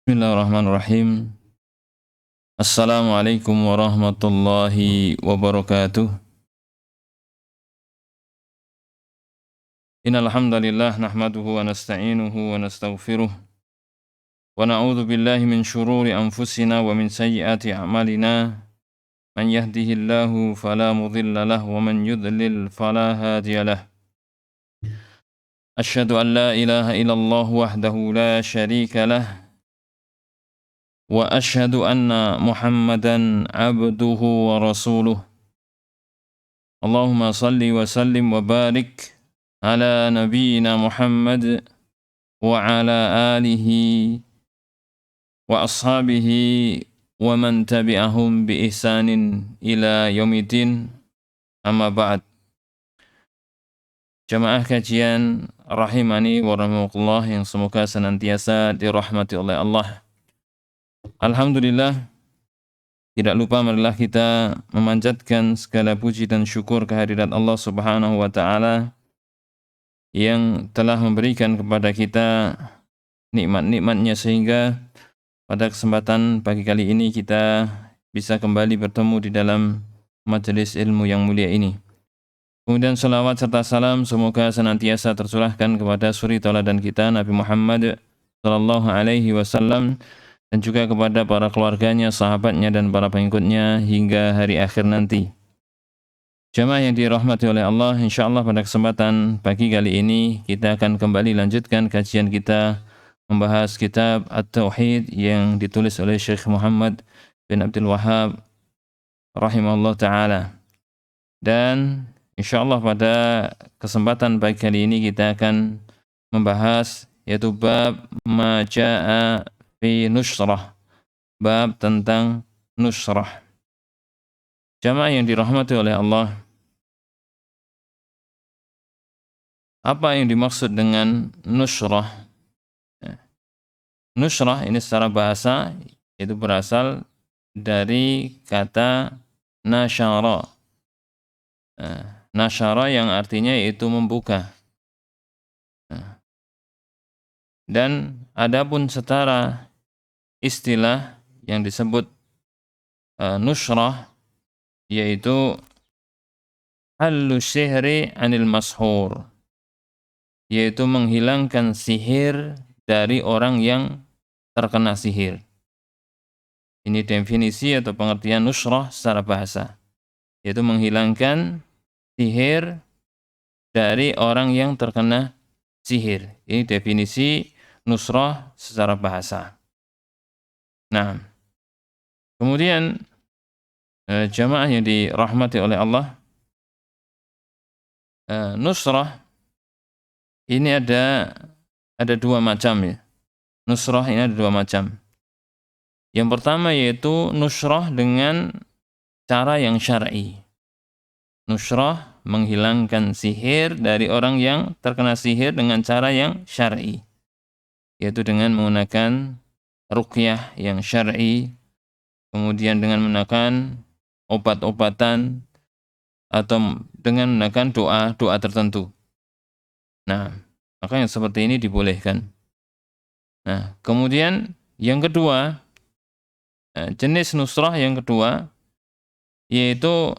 Bismillahirrahmanirrahim. Assalamualaikum warahmatullahi wabarakatuh. Innal hamdalillah nahmaduhu wa nasta'inuhu wa nastaghfiruh wa na'udzu billahi min shururi anfusina wa min sayyiati a'malina. Man yahdihillahu fala mudilla lahu wa man yudlil fala hadiya lahu. Asyhadu an la ilaha illallah wahdahu la syarika lah wa asyhadu anna Muhammadan abduhu wa rasuluh. Allahumma salli wa sallim wa barik ala nabiyyina Muhammad wa ala alihi wa ashabihi wa man tabi'ahum bi ihsanin ila yaumiddin, amma ba'd. Jamaah kajian rahimani wa rahimakumullah yang semoga senantiasa dirahmati oleh Allah. Alhamdulillah, tidak lupa marilah kita memanjatkan segala puji dan syukur kehadirat Allah Subhanahu wa taala yang telah memberikan kepada kita nikmat-nikmatnya sehingga pada kesempatan pagi kali ini kita bisa kembali bertemu di dalam majelis ilmu yang mulia ini. Kemudian salawat serta salam semoga senantiasa tercurahkan kepada suri tauladan kita Nabi Muhammad sallallahu alaihi wasallam dan juga kepada para keluarganya, sahabatnya dan para pengikutnya hingga hari akhir nanti. Jamaah yang dirahmati oleh Allah, insyaallah pada kesempatan pagi kali ini kita akan kembali lanjutkan kajian kita membahas kitab At-Tauhid yang ditulis oleh Syekh Muhammad bin Abdul Wahhab rahimahullah ta'ala. Dan insyaallah pada kesempatan pagi kali ini kita akan membahas yaitu bab ma jaa fi nusrah, bab tentang nusrah. Jamaah yang dirahmati oleh Allah, apa yang dimaksud dengan nusrah? Nusrah ini secara bahasa itu berasal dari kata nasyara. Nasyara yang artinya yaitu membuka. Dan adapun secara istilah yang disebut nusrah yaitu hallu sihri anil mashur, yaitu menghilangkan sihir dari orang yang terkena sihir. Ini definisi atau pengertian nusrah secara bahasa, yaitu menghilangkan sihir dari orang yang terkena sihir. Ini definisi nusrah secara bahasa. Nah, kemudian jamaah yang dirahmati oleh Allah, nusrah ini ada dua macam ya. Nusrah ini ada dua macam. Yang pertama yaitu nusrah dengan cara yang syar'i. Nusrah menghilangkan sihir dari orang yang terkena sihir dengan cara yang syar'i, yaitu dengan menggunakan ruqyah yang syar'i, kemudian dengan menggunakan obat-obatan atau dengan menggunakan doa tertentu. Nah, maka yang seperti ini dibolehkan. Nah, kemudian yang kedua, jenis nusrah yang kedua yaitu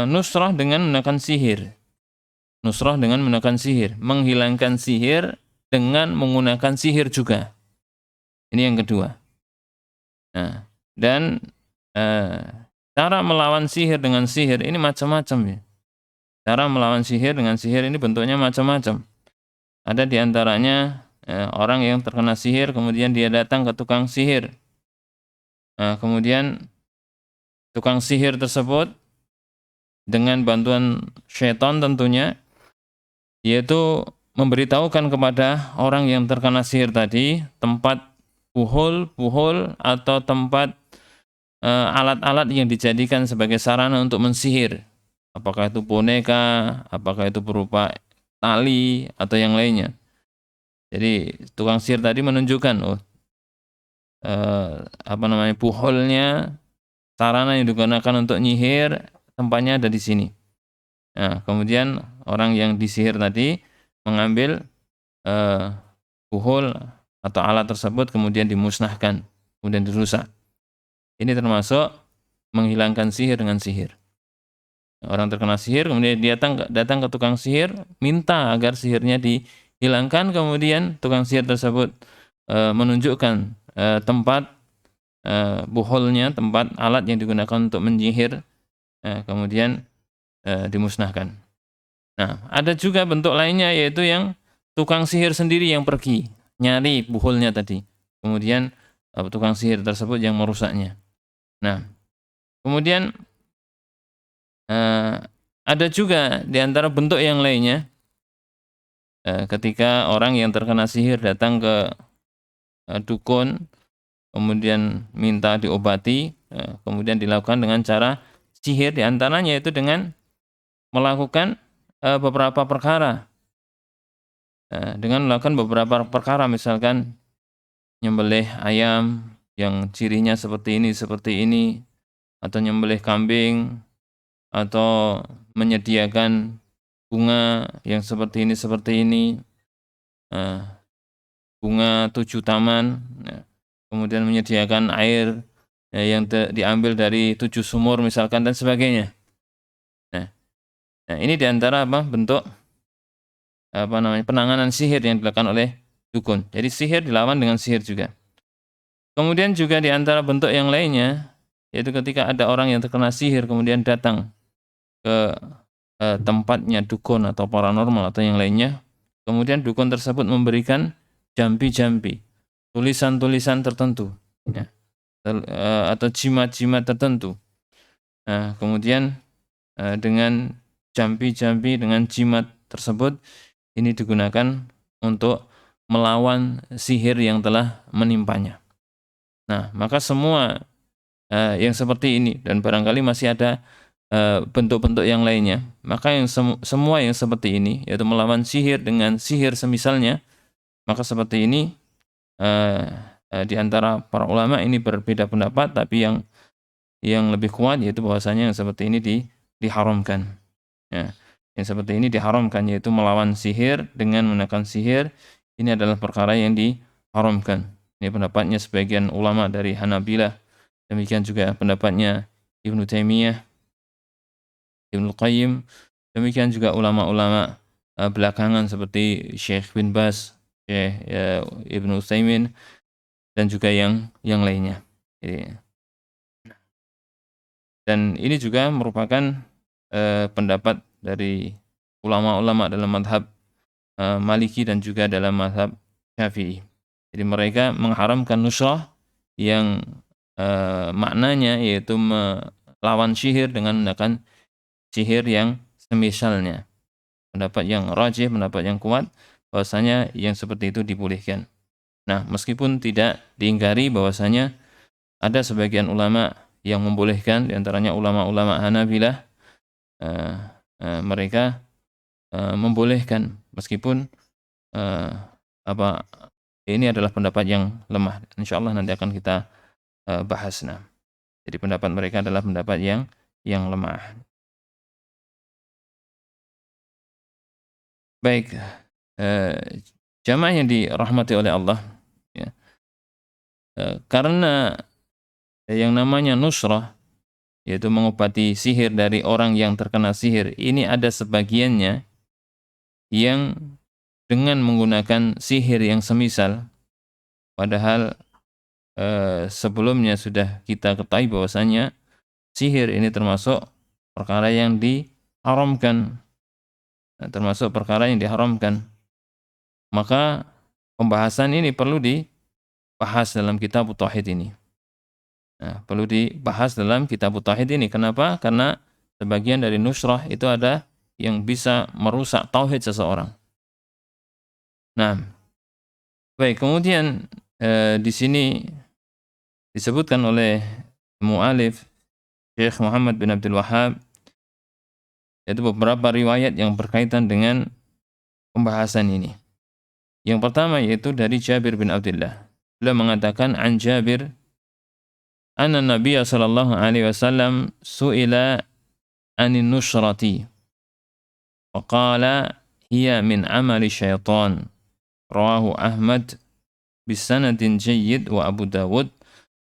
nusrah dengan menggunakan sihir. Nusrah dengan menggunakan sihir, menghilangkan sihir dengan menggunakan sihir juga. Ini yang kedua. Nah, dan cara melawan sihir dengan sihir ini macam-macam ya. Cara melawan sihir dengan sihir ini bentuknya macam-macam. Ada di antaranya orang yang terkena sihir kemudian dia datang ke tukang sihir. Kemudian tukang sihir tersebut dengan bantuan syaitan tentunya, yaitu memberitahukan kepada orang yang terkena sihir tadi tempat puhul atau tempat alat-alat yang dijadikan sebagai sarana untuk mensihir. Apakah itu boneka, apakah itu berupa tali atau yang lainnya. Jadi tukang sihir tadi menunjukkan puhulnya, sarana yang digunakan untuk nyihir, tempatnya ada di sini. Nah, kemudian orang yang disihir tadi mengambil puhul atau alat tersebut kemudian dimusnahkan, kemudian dirusak. Ini termasuk menghilangkan sihir dengan sihir. Orang terkena sihir kemudian dia datang ke tukang sihir minta agar sihirnya dihilangkan, kemudian tukang sihir tersebut menunjukkan tempat buholnya, tempat alat yang digunakan untuk menyihir, kemudian dimusnahkan. Nah, ada juga bentuk lainnya, yaitu yang tukang sihir sendiri yang pergi nyari buholnya tadi, kemudian tukang sihir tersebut yang merusaknya. Nah, kemudian ada juga di antara bentuk yang lainnya, ketika orang yang terkena sihir datang ke dukun, kemudian minta diobati, kemudian dilakukan dengan cara sihir, di antaranya itu dengan melakukan beberapa perkara. Dengan melakukan beberapa perkara, misalkan nyembelih ayam yang cirinya seperti ini, atau nyembelih kambing, atau menyediakan bunga yang seperti ini, bunga 7 taman, kemudian menyediakan air yang diambil dari 7 sumur misalkan, dan sebagainya. Nah, ini diantara bentuk penanganan sihir yang dilakukan oleh dukun. Jadi sihir dilawan dengan sihir juga. Kemudian juga diantara bentuk yang lainnya, yaitu ketika ada orang yang terkena sihir kemudian datang ke tempatnya dukun atau paranormal atau yang lainnya, kemudian dukun tersebut memberikan jampi-jampi, tulisan-tulisan tertentu, ya, atau jimat-jimat tertentu. Nah, kemudian dengan jampi-jampi, dengan jimat tersebut, ini digunakan untuk melawan sihir yang telah menimpanya. Nah, maka semua yang seperti ini, dan barangkali masih ada bentuk-bentuk yang lainnya, maka yang semua yang seperti ini, yaitu melawan sihir dengan sihir semisalnya, maka seperti ini di antara para ulama ini berbeda pendapat, tapi yang lebih kuat yaitu bahwasanya yang seperti ini diharamkan. Ya, yang seperti ini diharamkan, yaitu melawan sihir dengan menggunakan sihir. Ini adalah perkara yang diharamkan. Ini pendapatnya sebagian ulama dari Hanabilah, demikian juga pendapatnya Ibnu Taimiyah, Ibnu Qayyim, demikian juga ulama-ulama belakangan seperti Syekh bin Baz, Syekh Ibnu Utsaimin, dan juga yang lainnya. Dan ini juga merupakan pendapat dari ulama-ulama dalam mazhab Maliki dan juga dalam mazhab Syafi'i. Jadi mereka mengharamkan nusrah yang maknanya yaitu melawan sihir dengan menggunakan sihir yang semisalnya. Pendapat yang rajih, pendapat yang kuat, bahwasanya yang seperti itu dibolehkan. Nah, meskipun tidak diingkari bahwasanya ada sebagian ulama yang membolehkan, diantaranya ulama-ulama Hanabilah, mereka membolehkan, meskipun ini adalah pendapat yang lemah. Insyaallah nanti akan kita bahas. Nah, jadi pendapat mereka adalah pendapat yang lemah. Baik, jamaah yang dirahmati oleh Allah, ya, karena yang namanya nusrah, yaitu mengobati sihir dari orang yang terkena sihir, ini ada sebagiannya yang dengan menggunakan sihir yang semisal, padahal sebelumnya sudah kita ketahui bahwasanya sihir ini termasuk perkara yang diharamkan, maka pembahasan ini perlu dibahas dalam kitab tauhid ini. Nah, perlu dibahas dalam kitab tauhid ini. Kenapa? Karena sebagian dari nusrah itu ada yang bisa merusak tauhid seseorang. Nah, baik, kemudian di sini disebutkan oleh mu'alif Syekh Muhammad bin Abdul Wahhab, yaitu beberapa riwayat yang berkaitan dengan pembahasan ini. Yang pertama yaitu dari Jabir bin Abdullah. Beliau mengatakan, an Jabir anna Nabiy sallallahu alaihi wasallam su'ila anin nusrati wa qala hiya min amali syaitan. Rawahu Ahmad bisanadin jayyid wa Abu Dawud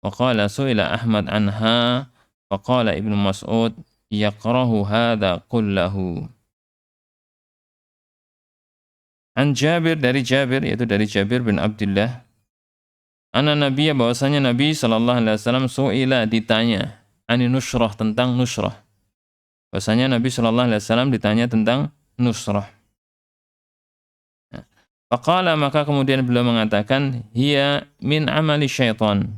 wa qala su'ila Ahmad anha wa qala Ibnu Mas'ud yaqrahu hadha kullahu. An Jabir, dari Jabir, yaitu dari Jabir bin Abdullah, anna Nabiya, bahwasanya Nabi sallallahu alaihi wasallam su'ila, ditanya, ani nusrah, tentang nusrah. Bahwasanya Nabi sallallahu alaihi wasallam ditanya tentang nusrah. Faqala, maka kemudian beliau mengatakan, hiya min amali syaitan.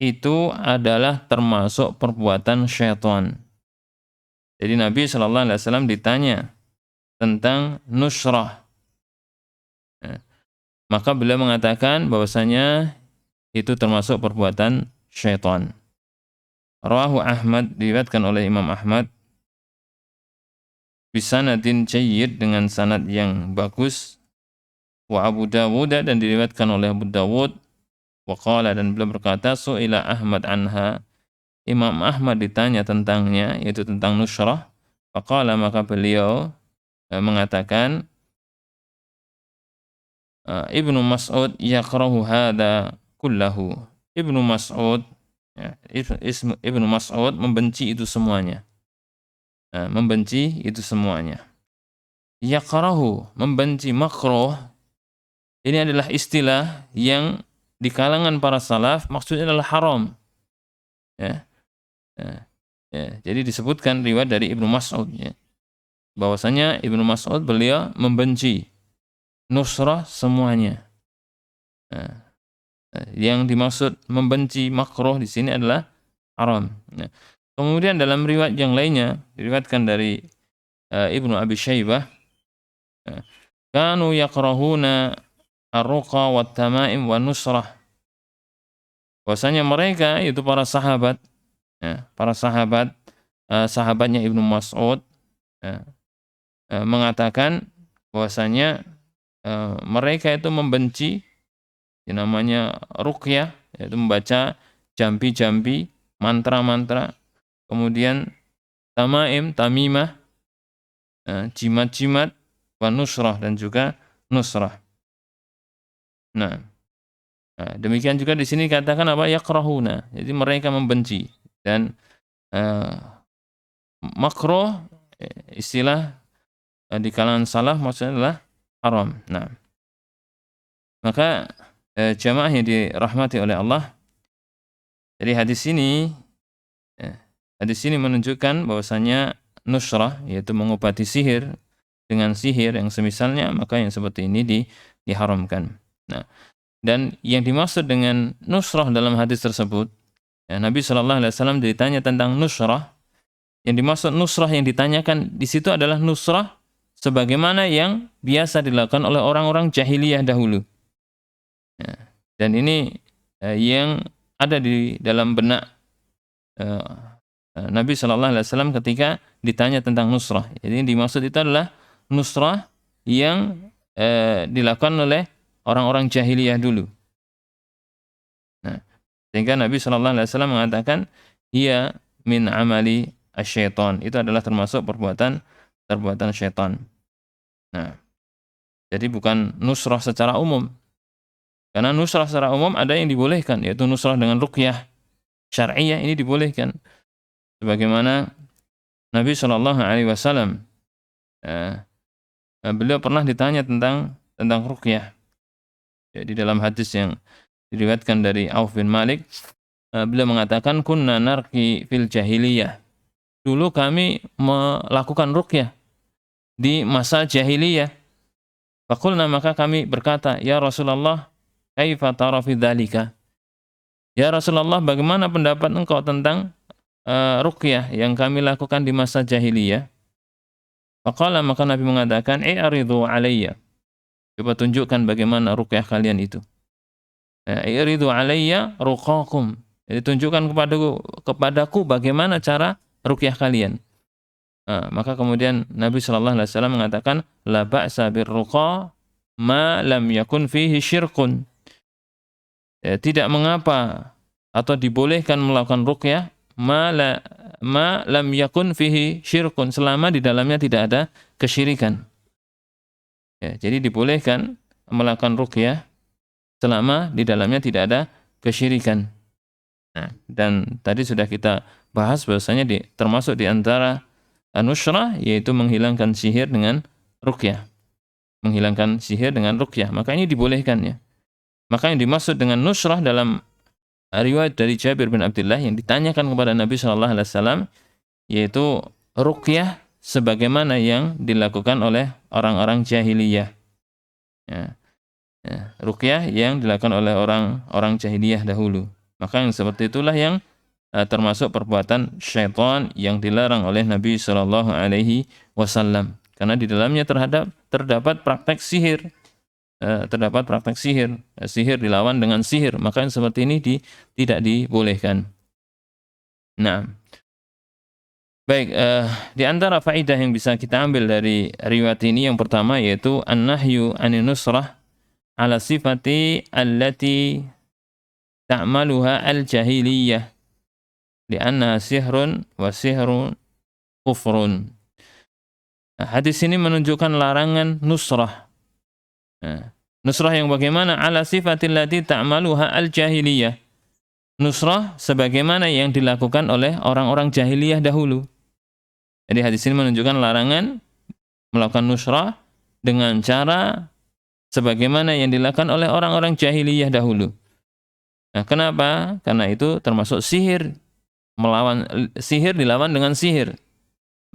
Itu adalah termasuk perbuatan syaitan. Jadi Nabi sallallahu alaihi wasallam ditanya tentang nusrah. Maka beliau mengatakan bahwasanya itu termasuk perbuatan syaitan. Rawahu Ahmad, diriwayatkan oleh Imam Ahmad, bisanadin jayyid, dengan sanad yang bagus, wa Abu Dawud, dan diriwayatkan oleh Abu Dawud, wa qala, dan beliau berkata, su'ila Ahmad anha, Imam Ahmad ditanya tentangnya, yaitu tentang nusrah. Faqala, maka beliau mengatakan, Ibnu Mas'ud yaqrahu hadha kullahu. Ibnu Mas'ud, ya, Ibnu Mas'ud membenci itu semuanya. Membenci itu semuanya. Yaqrahu, membenci, makruh, ini adalah istilah yang di kalangan para salaf maksudnya adalah haram. Ya. Jadi disebutkan riwayat dari Ibnu Mas'ud, ya, bahwasanya Ibnu Mas'ud beliau membenci nusrah semuanya. Yang dimaksud membenci, makruh di sini adalah haram. Kemudian dalam riwayat yang lainnya diriwayatkan dari Ibnu Abi Syaibah, kanu yakrahuna ar-ruqa wat tamaim wa nusrah. Bahwasanya mereka, itu para sahabat, para sahabat, sahabatnya Ibnu Mas'ud, mengatakan bahwasanya mereka itu membenci yang namanya ruqyah, yaitu membaca jampi-jampi, mantra-mantra, kemudian tamaim, tamimah, jimat-jimat, wa nusrah, dan juga nusrah. Nah, demikian juga di sini katakan apa? Yakrahuna, jadi mereka membenci. Dan makruh, istilah di kalangan salaf maksudnya adalah haram. Nah, maka jamaah yang dirahmati oleh Allah, jadi hadis ini menunjukkan bahwasanya nusrah, yaitu mengobati sihir dengan sihir yang semisalnya, maka yang seperti ini diharamkan. Nah, dan yang dimaksud dengan nusrah dalam hadis tersebut, Nabi Shallallahu Alaihi Wasallam ditanya tentang nusrah. Yang dimaksud nusrah yang ditanyakan di situ adalah nusrah sebagaimana yang biasa dilakukan oleh orang-orang jahiliyah dahulu. Dan ini yang ada di dalam benak Nabi Shallallahu Alaihi Wasallam ketika ditanya tentang nusrah. Jadi yang dimaksud itu adalah nusrah yang dilakukan oleh orang-orang jahiliyah dulu. Nah, sehingga Nabi Shallallahu Alaihi Wasallam mengatakan, ia min amali asyaiton, itu adalah termasuk perbuatan syaitan. Nah, jadi bukan nusrah secara umum. Karena nusrah secara umum ada yang dibolehkan, yaitu nusrah dengan ruqyah syar'iyah, ini dibolehkan. Sebagaimana Nabi Shallallahu Alaihi Wasallam, beliau pernah ditanya tentang ruqyah. Di dalam hadis yang diriwayatkan dari Auf bin Malik, beliau mengatakan, kunna narqi fil jahiliyah. Dulu kami melakukan ruqyah di masa jahiliyah. Faqulna, maka kami berkata, ya Rasulullah, kaifa tara fi dzalika? Ya Rasulullah, bagaimana pendapat engkau tentang ruqyah yang kami lakukan di masa jahiliyah? Faqala, maka Nabi mengatakan, i'ridu alayya. Coba tunjukkan bagaimana ruqyah kalian itu. I'ridu alayya ruqakum. Jadi tunjukkan kepadaku bagaimana cara ruqyah kalian. Maka kemudian Nabi Shallallahu Alaihi Wasallam mengatakan, la ba'sa birruqa ma lam yakun fihi syirkun. Tidak mengapa atau dibolehkan melakukan ruqyah ma lam yakun fihi syirkun, selama di dalamnya tidak ada kesyirikan. Jadi dibolehkan melakukan ruqyah selama di dalamnya tidak ada kesyirikan. Nah, dan tadi sudah kita bahas bahwasanya termasuk di antara nusrah yaitu menghilangkan sihir dengan ruqyah. Menghilangkan sihir dengan ruqyah. Maka ini dibolehkan ya. Maka yang dimaksud dengan nusrah dalam riwayat dari Jabir bin Abdullah yang ditanyakan kepada Nabi SAW yaitu ruqyah sebagaimana yang dilakukan oleh orang-orang jahiliyah. Ya, ruqyah yang dilakukan oleh orang jahiliyah dahulu. Maka yang seperti itulah yang termasuk perbuatan syaitan yang dilarang oleh Nabi SAW. Karena di dalamnya terdapat praktek sihir. Sihir dilawan dengan sihir, maka yang seperti ini tidak dibolehkan. Nah, baik, di antara faedah yang bisa kita ambil dari riwayat ini yang pertama yaitu an-nahyu anin nusrah ala sifati allati ta'maluha al-jahiliyah li'anna sihrun wa sihrun kufrun. Nah, hadis ini menunjukkan larangan nusrah. Nusrah yang bagaimana? Ala sifatil lati ta'maluha al-jahiliyah. Nusrah sebagaimana yang dilakukan oleh orang-orang jahiliyah dahulu. Jadi hadis ini menunjukkan larangan melakukan nusrah dengan cara sebagaimana yang dilakukan oleh orang-orang jahiliyah dahulu. Nah, kenapa? Karena itu termasuk sihir. Sihir dilawan dengan sihir.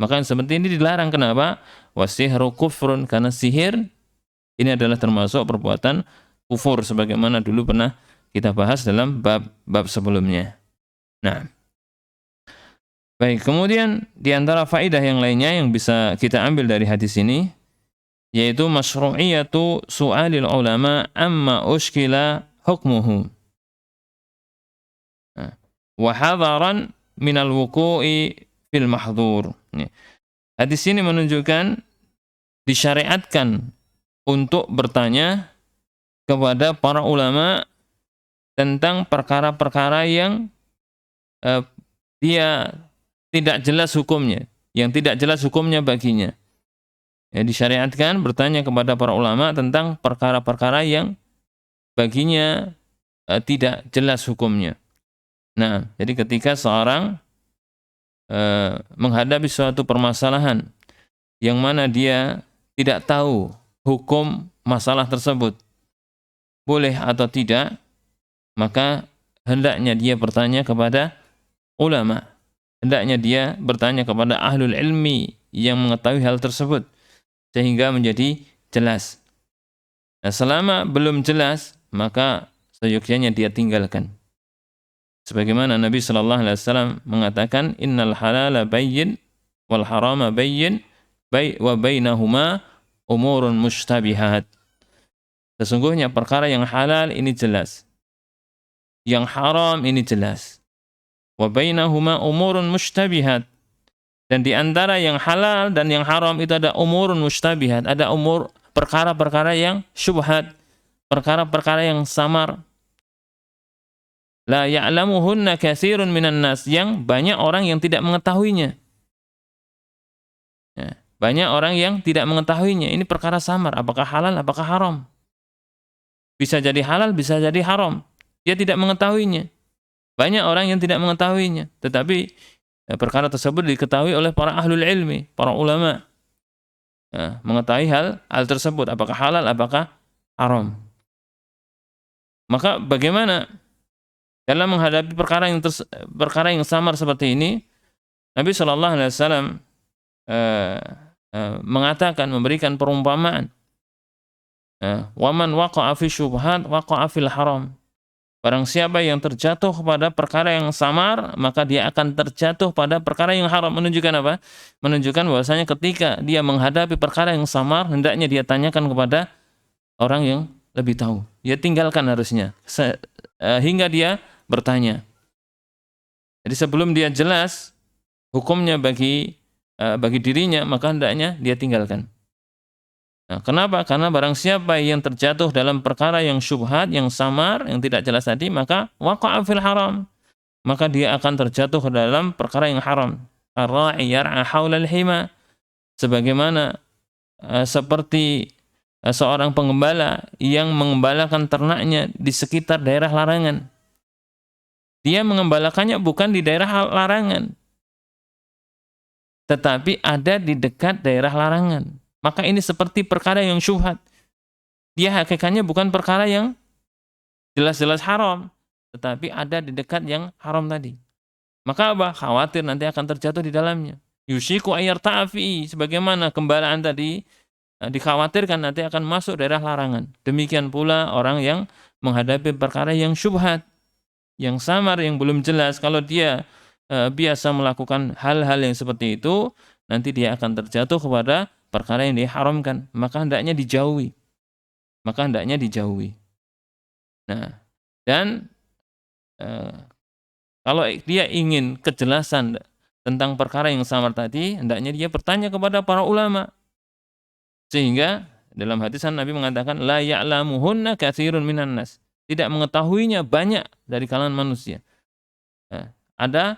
Maka seperti ini dilarang. Kenapa? Wasihru kufrun, karena sihir ini adalah termasuk perbuatan kufur sebagaimana dulu pernah kita bahas dalam bab sebelumnya. Nah, baik, kemudian di antara faedah yang lainnya yang bisa kita ambil dari hadis ini yaitu masyru'iyatu su'alil ulama amma ushkila hukmuhu. Wa hadaran minal wuqu'i fil mahdhur. Hadis ini menunjukkan disyariatkan untuk bertanya kepada para ulama tentang perkara-perkara yang dia tidak jelas hukumnya, yang tidak jelas hukumnya baginya. Ya, disyariatkan bertanya kepada para ulama tentang perkara-perkara yang baginya tidak jelas hukumnya. Nah, jadi ketika seorang menghadapi suatu permasalahan yang mana dia tidak tahu hukum masalah tersebut boleh atau tidak, maka hendaknya dia bertanya kepada ulama. Hendaknya dia bertanya kepada ahlul ilmi yang mengetahui hal tersebut sehingga menjadi jelas. Nah, selama belum jelas, maka seyogyanya dia tinggalkan. Sebagaimana Nabi SAW mengatakan, innal halala bayyin wal harama bayyin wa bainahuma umurun mushtabihat. Sesungguhnya perkara yang halal ini jelas, yang haram ini jelas. Wa bainahuma umurun mushtabihat. Dan di antara yang halal dan yang haram itu ada umurun mushtabihat, ada umur perkara-perkara yang syubhat, perkara-perkara yang samar. La ya'lamuhunna katsirun minan nas, yang banyak orang yang tidak mengetahuinya. Ya, banyak orang yang tidak mengetahuinya. Ini perkara samar, apakah halal, apakah haram. Bisa jadi halal, bisa jadi haram. Dia tidak mengetahuinya. Banyak orang yang tidak mengetahuinya. Tetapi perkara tersebut diketahui oleh para ahlul ilmi, para ulama. Ya, mengetahui hal tersebut, apakah halal, apakah haram. Maka bagaimana dalam menghadapi perkara yang samar seperti ini? Nabi SAW mengatakan, memberikan perumpamaan. Waman waqa'a fi syubhat waqa'a fil haram. Barang siapa yang terjatuh pada perkara yang samar, maka dia akan terjatuh pada perkara yang haram. Menunjukkan apa? Menunjukkan bahwasanya ketika dia menghadapi perkara yang samar, hendaknya dia tanyakan kepada orang yang lebih tahu. Dia tinggalkan harusnya hingga dia bertanya. Jadi sebelum dia jelas hukumnya bagi dirinya, maka hendaknya dia tinggalkan. Nah, kenapa? Karena barang siapa yang terjatuh dalam perkara yang syubhat, yang samar, yang tidak jelas tadi, maka waqa'a fil haram. Maka dia akan terjatuh ke dalam perkara yang haram. Ar-ra'i yar'a haulal hima. Sebagaimana seperti seorang pengembala yang mengembalakan ternaknya di sekitar daerah larangan. Dia mengembalakannya bukan di daerah larangan, tetapi ada di dekat daerah larangan. Maka ini seperti perkara yang syubhat. Dia hakikatnya bukan perkara yang jelas-jelas haram, tetapi ada di dekat yang haram tadi. Maka apa? Khawatir nanti akan terjatuh di dalamnya. Yushiku ayar ta'afi, sebagaimana gembalaan tadi, dikhawatirkan nanti akan masuk daerah larangan. Demikian pula orang yang menghadapi perkara yang syubhat, yang samar, yang belum jelas. Kalau dia biasa melakukan hal-hal yang seperti itu, nanti dia akan terjatuh kepada perkara yang diharamkan. Maka hendaknya dijauhi. Nah, dan kalau dia ingin kejelasan tentang perkara yang samar tadi, hendaknya dia bertanya kepada para ulama. Sehingga dalam hadis Nabi mengatakan, la ya'lamuhunna katsirun minan nas. Tidak mengetahuinya banyak dari kalangan manusia. Ada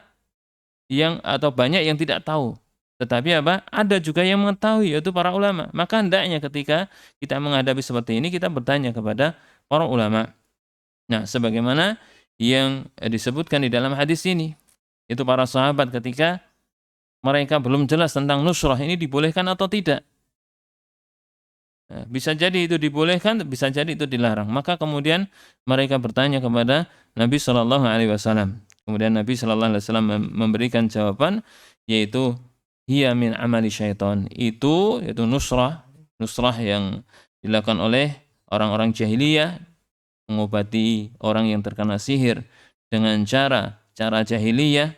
yang atau banyak yang tidak tahu. Tetapi apa? Ada juga yang mengetahui, yaitu para ulama. Maka hendaknya ketika kita menghadapi seperti ini, kita bertanya kepada para ulama. Nah, sebagaimana yang disebutkan di dalam hadis ini, itu para sahabat ketika mereka belum jelas tentang nusrah ini dibolehkan atau tidak. Nah, bisa jadi itu dibolehkan, bisa jadi itu dilarang. Maka kemudian mereka bertanya kepada Nabi Shallallahu Alaihi Wasallam. Kemudian Nabi Shallallahu Alaihi Wasallam memberikan jawaban, yaitu hiya min amali syaitan. Itu yaitu nusrah yang dilakukan oleh orang-orang jahiliyah, mengobati orang yang terkena sihir dengan cara jahiliyah,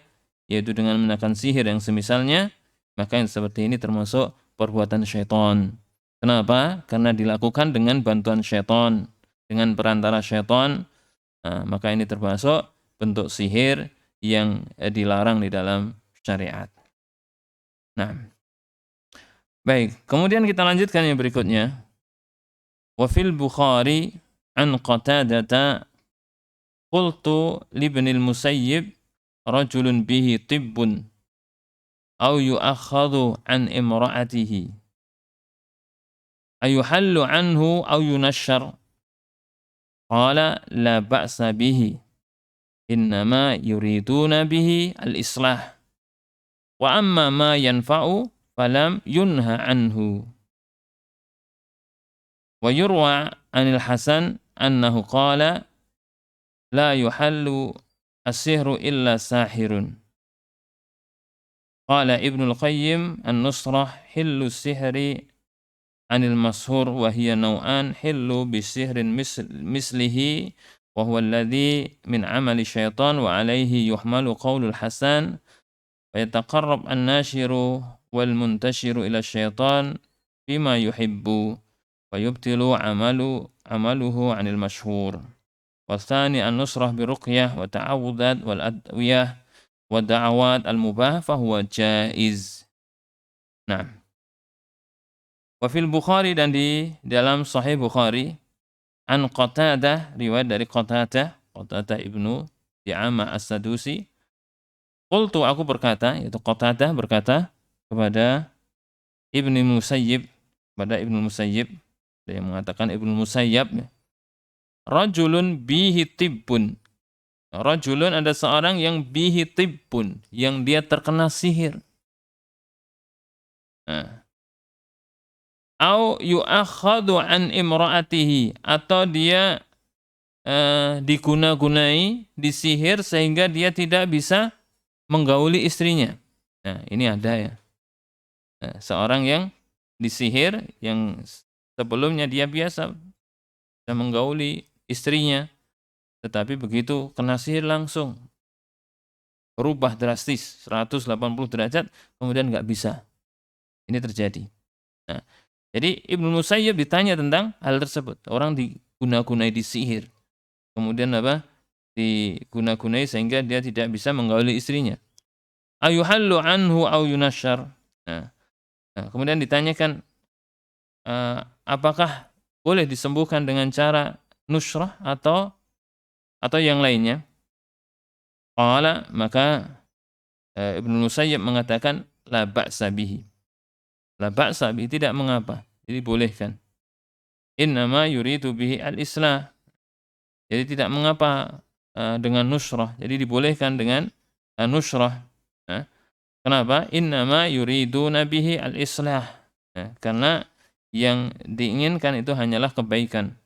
yaitu dengan menggunakan sihir yang semisalnya. Maka yang seperti ini termasuk perbuatan syaitan. Kenapa? Karena dilakukan dengan bantuan syaitan, dengan perantara syaitan. Maka ini termasuk bentuk sihir yang dilarang di dalam syariat. Nah, baik. Kemudian kita lanjutkan yang berikutnya. Wa fil Bukhari an Qatadata qultu libnil Musayyib rajulun bihi tibbun aw yu'akhadhu an imra'atihi ayuhallu anhu aw yunashshar qala la ba'sa bihi innama yuriduna bihi al-islah wa amma ma yanfa'u falam yunha anhu. Wa yurwa anil Hasan annahu qala la yuhallu as-sihru illa sahirun. Qala Ibnul Qayyim an-nusrah hillu sihri anil mashur wa hiya naw'an hillu bisihrin mislihi wa huwa alladhi min amali syaitan wa alaihi yuhmalu qawlul Hasan wa yataqarrab an-nashiru wal muntashiru ila syaitan bima yuhibbu wa yubtilu amaluhu anil mashhur. Wa thani an-nusrah biruqyah wa ta'awudat wal adwiyah wa da'awat al-mubah fahuwa jaiz. Nah, wa fil Bukhari, dan di dalam Sahih Bukhari, an Qatadah, riwayat dari Qatadah ibnu Di'amah as-Sadusi, qultu, aku berkata, yaitu Qatadah berkata kepada Ibnu Musayyib, yang mengatakan Ibnu Musayyab, rajulun bihi tibbun. Rajulun, ada seorang yang bihi tibbun, yang dia terkena sihir. Au yu'akhadhu an imra'atihi, atau dia diguna-gunai, disihir sehingga dia tidak bisa menggauli istrinya. Nah, ini ada ya. Seorang yang disihir, yang sebelumnya dia biasa menggauli istrinya, tetapi begitu kena sihir langsung berubah drastis 180 derajat, kemudian nggak bisa. Ini terjadi. Nah, jadi Ibnu Musayyib ditanya tentang hal tersebut. Orang diguna-gunai, disihir, kemudian diguna-gunai sehingga dia tidak bisa menggauli istrinya. Ayuhallu anhu au yunashar. Nah, kemudian ditanyakan, apakah boleh disembuhkan dengan cara nusrah atau yang lainnya? Qala, maka Ibnu Musayyib mengatakan la ba'sa bihi. La ba'sa bihi, tidak mengapa, jadi bolehkan. innama yuridu bihi al-islah. Jadi tidak mengapa dengan nusrah. Jadi dibolehkan dengan nusrah. Ya. Kenapa? Innama yuriduna bihi al-islah. Ya, karena yang diinginkan itu hanyalah kebaikan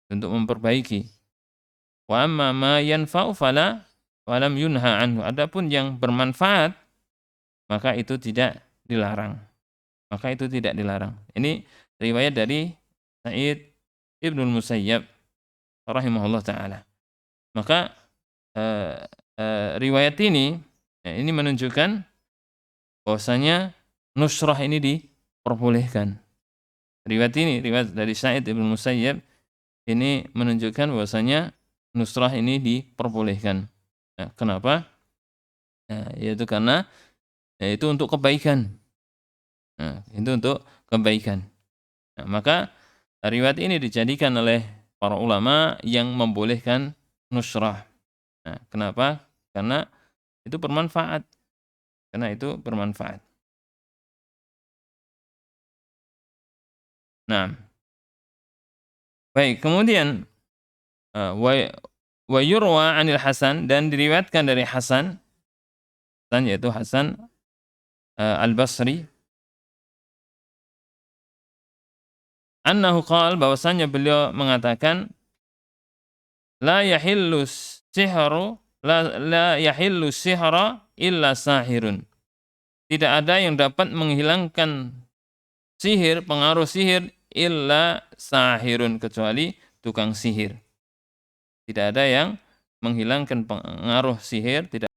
untuk memperbaiki. Wa amma ma yanfa'u fala walam yunha anhu. Adapun yang bermanfaat maka itu tidak dilarang. Maka itu tidak dilarang. Ini riwayat dari Sa'id Ibnul Musayyab rahimahullah taala. Maka riwayat ini menunjukkan bahwasanya nusrah ini diperbolehkan. Riwayat dari Sa'id Ibnul Musayyab ini menunjukkan bahwasanya nusrah ini diperbolehkan. Nah, kenapa? Nah, yaitu karena itu untuk kebaikan. Nah, itu untuk kebaikan. Nah, maka riwayat ini dijadikan oleh para ulama yang membolehkan nusrah. Nah, kenapa? Karena itu bermanfaat. Karena itu bermanfaat. Nah, baik. Kemudian wa yurwa 'anil Hasan, dan diriwayatkan dari Hasan yaitu Hasan Al-Basri, annahu qala, bahwasanya beliau mengatakan la yahillu sihru la yahillu sihra illa sahirun. Tidak ada yang dapat menghilangkan sihir, pengaruh sihir, illa sahirun, kecuali tukang sihir. Tidak ada yang menghilangkan pengaruh sihir, tidak